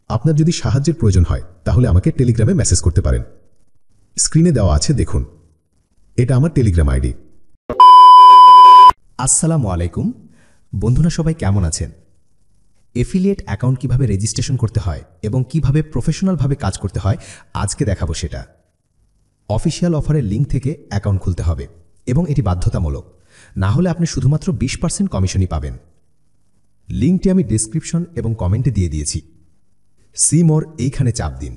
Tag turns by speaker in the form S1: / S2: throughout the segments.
S1: আপনার যদি সাহায্যের প্রয়োজন হয় তাহলে আমাকে টেলিগ্রামে মেসেজ করতে পারেন। স্ক্রিনে দেওয়া আছে দেখুন, এটা আমার টেলিগ্রাম আইডি।
S2: আসসালামু আলাইকুম বন্ধুরা, সবাই কেমন আছেন? এফিলিয়েট অ্যাকাউন্ট কিভাবে রেজিস্ট্রেশন করতে হয় এবং কিভাবে প্রফেশনালভাবে কাজ করতে হয় আজকে দেখাবো সেটা। অফিসিয়াল অফারের লিঙ্ক থেকে অ্যাকাউন্ট খুলতে হবে এবং এটি বাধ্যতামূলক, না হলে আপনি শুধুমাত্র 20% কমিশনই পাবেন। লিঙ্কটি আমি ডেসক্রিপশন এবং কমেন্টে দিয়ে দিয়েছি। সি মোর এইখানে চাপ দিন,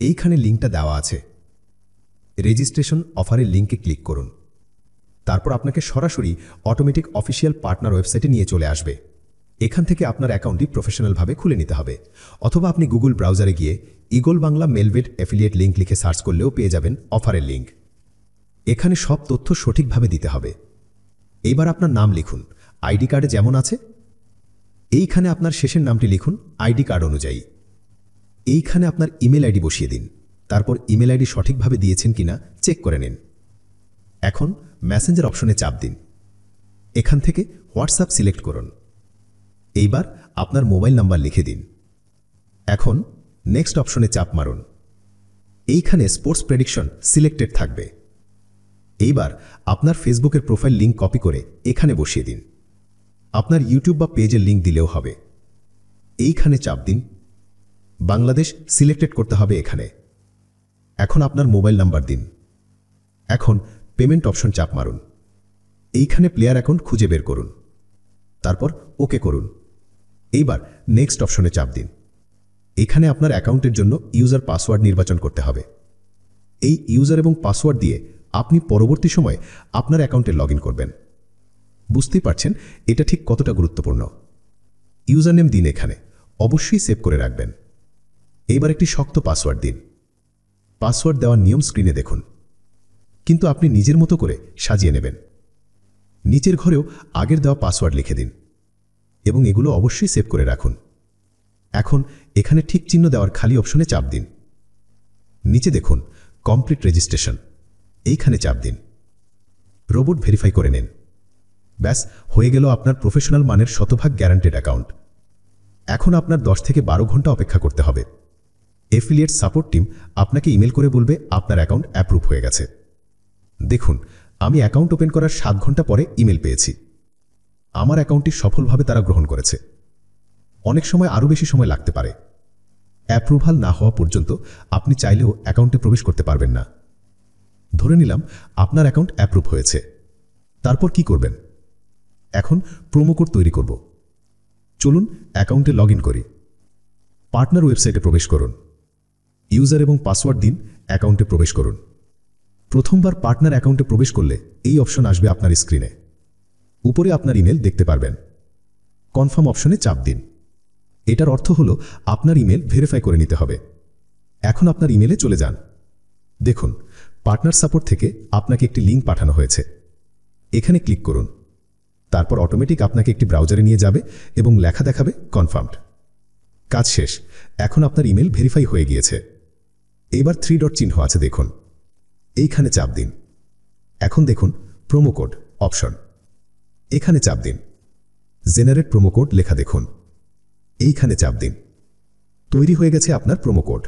S2: এইখানে লিঙ্কটা দেওয়া আছে। রেজিস্ট্রেশন অফারের লিঙ্কে ক্লিক করুন। তারপর আপনাকে সরাসরি অটোমেটিক অফিসিয়াল পার্টনার ওয়েবসাইটে নিয়ে চলে আসবে। এখান থেকে আপনার অ্যাকাউন্টটি প্রফেশনালভাবে খুলে নিতে হবে, অথবা আপনি গুগল ব্রাউজারে গিয়ে ইগল বাংলা মেলভেট অ্যাফিলিয়েট লিঙ্ক লিখে সার্চ করলেও পেয়ে যাবেন অফারের লিঙ্ক। এখানে সব তথ্য সঠিকভাবে দিতে হবে। এইবার আপনার নাম লিখুন আইডি কার্ডে যেমন আছে। এইখানে আপনার শেষের নামটি লিখুন আইডি কার্ড অনুযায়ী। এইখানে আপনার ইমেল আইডি বসিয়ে দিন। তারপর ইমেল আইডি সঠিকভাবে দিয়েছেন কিনা চেক করে নিন। এখন মেসেঞ্জার অপশনে চাপ দিন। এখান থেকে হোয়াটসঅ্যাপ সিলেক্ট করুন। এইবার আপনার মোবাইল নাম্বার লিখে দিন। এখন নেক্সট অপশনে চাপ মারুন। এইখানে স্পোর্টস প্রেডিকশন সিলেক্টেড থাকবে। এইবার আপনার ফেসবুকের প্রোফাইল লিঙ্ক কপি করে এখানে বসিয়ে দিন। আপনার ইউটিউব বা পেজের লিঙ্ক দিলেও হবে। এইখানে চাপ দিন। বাংলাদেশ সিলেক্টেড করতে হবে এখানে। এখন আপনার মোবাইল নাম্বার দিন। এখন পেমেন্ট অপশন চাপ মারুন। এইখানে প্লেয়ার অ্যাকাউন্ট খুঁজে বের করুন। তারপর ওকে করুন। এইবার নেক্সট অপশনে চাপ দিন। এখানে আপনার অ্যাকাউন্টের জন্য ইউজার পাসওয়ার্ড নির্বাচন করতে হবে। এই ইউজার এবং পাসওয়ার্ড দিয়ে আপনি পরবর্তী সময়ে আপনার অ্যাকাউন্টে লগ করবেন। বুঝতেই পারছেন এটা ঠিক কতটা গুরুত্বপূর্ণ। ইউজার নেম দিন, এখানে অবশ্যই সেভ করে রাখবেন। এইবার একটি শক্ত পাসওয়ার্ড দিন। পাসওয়ার্ড দেওয়ার নিয়ম স্ক্রিনে দেখুন, কিন্তু আপনি নিজের মতো করে সাজিয়ে নেবেন। নিচের ঘরেও আগের দেওয়া পাসওয়ার্ড লিখে দিন এবং এগুলো অবশ্যই সেভ করে রাখুন। এখন এখানে ঠিক চিহ্ন দেওয়ার খালি অপশনে চাপ দিন। নিচে দেখুন কমপ্লিট রেজিস্ট্রেশন, এইখানে চাপ দিন। রোবট ভেরিফাই করে নিন। ব্যাস হয়ে গেল আপনার প্রফেশনাল মানের শতভাগ গ্যারান্টেড অ্যাকাউন্ট। এখন আপনার 10 থেকে 12 ঘন্টা অপেক্ষা করতে হবে। এফিলিয়েট সাপোর্ট টিম আপনাকে ইমেল করে বলবে আপনার অ্যাকাউন্ট অ্যাপ্রুভ হয়ে গেছে। দেখুন, আমি অ্যাকাউন্ট ওপেন করার 7 ঘন্টা পরে ইমেল পেয়েছি। আমার অ্যাকাউন্টটি সফলভাবে তারা গ্রহণ করেছে। অনেক সময় আরও বেশি সময় লাগতে পারে। অ্যাপ্রুভাল না হওয়া পর্যন্ত আপনি চাইলেও অ্যাকাউন্টে প্রবেশ করতে পারবেন না। ধরে নিলাম আপনার অ্যাকাউন্ট অ্যাপ্রুভ হয়েছে। তারপর কি করবেন? এখন প্রোমো কোড তৈরি করব। চলুন অ্যাকাউন্টে লগ করি। পার্টনার ওয়েবসাইটে প্রবেশ করুন। ইউজার এবং পাসওয়ার্ড দিন, অ্যাকাউন্টে প্রবেশ করুন। প্রথমবার পার্টনার অ্যাকাউন্টে প্রবেশ করলে এই অপশন আসবে আপনার স্ক্রিনে। উপরে আপনার ইমেল দেখতে পারবেন। কনফার্ম অপশনে চাপ দিন। এটার অর্থ হলো আপনার ইমেল ভেরিফাই করে নিতে হবে। এখন আপনার ইমেলে চলে যান। দেখুন পার্টনার সাপোর্ট থেকে আপনাকে একটি লিঙ্ক পাঠানো হয়েছে। এখানে ক্লিক করুন। তারপর অটোমেটিক আপনাকে একটি ব্রাউজারে নিয়ে যাবে এবং লেখা দেখাবে কনফার্মড। কাজ শেষ। এখন আপনার ইমেল ভেরিফাই হয়ে গিয়েছে। এবার 3 ডট চিহ্ন আছে দেখুন, এইখানে চাপ দিন। এখন দেখুন প্রোমো কোড অপশন, এখানে চাপ দিন। জেনারেট প্রোমো কোড লেখা দেখুন, এইখানে চাপ দিন। তৈরি হয়ে গেছে আপনার প্রোমো কোড।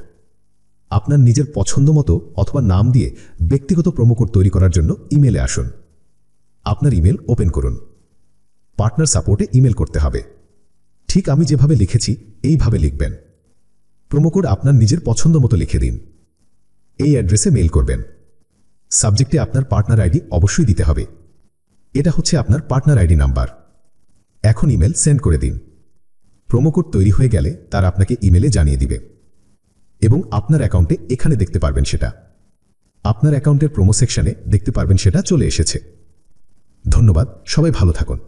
S2: আপনার নিজের পছন্দ মতো অথবা নাম দিয়ে ব্যক্তিগত প্রোমো কোড তৈরি করার জন্য ইমেলে আসুন। আপনার ইমেল ওপেন করুন। পার্টনার সাপোর্টে ইমেল করতে হবে। ঠিক আমি যেভাবে লিখেছি এইভাবে লিখবেন। প্রোমো কোড আপনার নিজের পছন্দ মতো লিখে দিন। এই অ্যাড্রেসে মেইল করবেন। সাবজেক্টে আপনার পার্টনার আইডি অবশ্যই দিতে হবে। এটা হচ্ছে আপনার পার্টনার আইডি নাম্বার। এখন ইমেল সেন্ড করে দিন। প্রোমো কোড তৈরি হয়ে গেলে তার আপনাকে ইমেলে জানিয়ে দিবে এবং আপনার অ্যাকাউন্টে এখানে দেখতে পারবেন সেটা। আপনার অ্যাকাউন্টের প্রোমো সেকশনে দেখতে পারবেন সেটা চলে এসেছে। ধন্যবাদ, সবাই ভালো থাকুন।